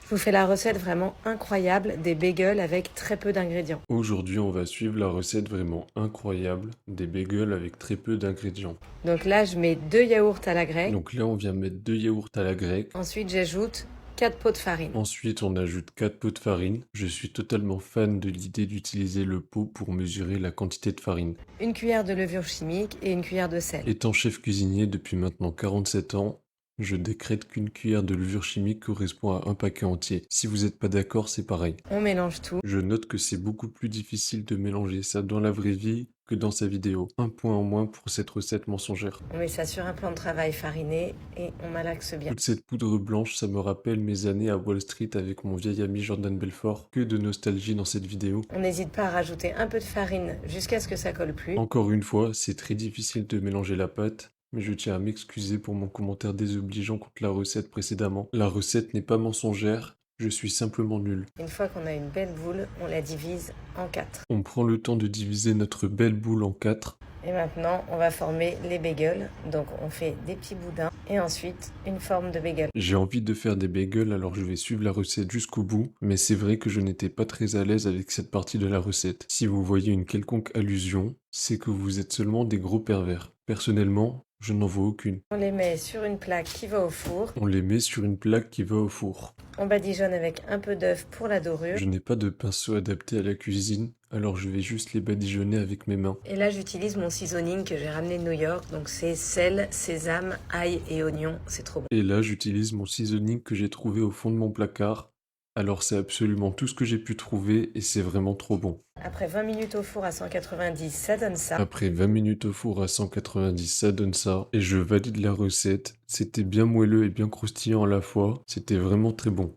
Je vous fais la recette vraiment incroyable des bagels avec très peu d'ingrédients. Aujourd'hui, on va suivre la recette vraiment incroyable des bagels avec très peu d'ingrédients. Donc là, je mets 2 yaourts à la grecque. Donc là, on vient mettre 2 yaourts à la grecque. Ensuite, j'ajoute 4 pots de farine. Ensuite, on ajoute 4 pots de farine. Je suis totalement fan de l'idée d'utiliser le pot pour mesurer la quantité de farine. Une cuillère de levure chimique et une cuillère de sel. Étant chef cuisinier depuis maintenant 47 ans, je décrète qu'une cuillère de levure chimique correspond à un paquet entier. Si vous n'êtes pas d'accord, c'est pareil. On mélange tout. Je note que c'est beaucoup plus difficile de mélanger ça dans la vraie vie que dans sa vidéo. Un point en moins pour cette recette mensongère. On met ça sur un plan de travail fariné et on malaxe bien. Toute cette poudre blanche, ça me rappelle mes années à Wall Street avec mon vieil ami Jordan Belfort. Que de nostalgie dans cette vidéo. On n'hésite pas à rajouter un peu de farine jusqu'à ce que ça colle plus. Encore une fois, c'est très difficile de mélanger la pâte, mais je tiens à m'excuser pour mon commentaire désobligeant contre la recette précédemment. La recette n'est pas mensongère, je suis simplement nul. Une fois qu'on a une belle boule, on la divise en 4. On prend le temps de diviser notre belle boule en 4. Et maintenant, on va former les bagels. Donc on fait des petits boudins et ensuite une forme de bagel. J'ai envie de faire des bagels, alors je vais suivre la recette jusqu'au bout, mais c'est vrai que je n'étais pas très à l'aise avec cette partie de la recette. Si vous voyez une quelconque allusion, c'est que vous êtes seulement des gros pervers. Personnellement, je n'en vois aucune. On les met sur une plaque qui va au four. On les met sur une plaque qui va au four. On badigeonne avec un peu d'œuf pour la dorure. Je n'ai pas de pinceau adapté à la cuisine, alors je vais juste les badigeonner avec mes mains. Et là, j'utilise mon seasoning que j'ai ramené de New York. Donc c'est sel, sésame, ail et oignon. C'est trop bon. Et là, j'utilise mon seasoning que j'ai trouvé au fond de mon placard. Alors c'est absolument tout ce que j'ai pu trouver et c'est vraiment trop bon. Après 20 minutes au four à 190, ça donne ça. Après 20 minutes au four à 190, ça donne ça. Et je valide la recette. C'était bien moelleux et bien croustillant à la fois. C'était vraiment très bon.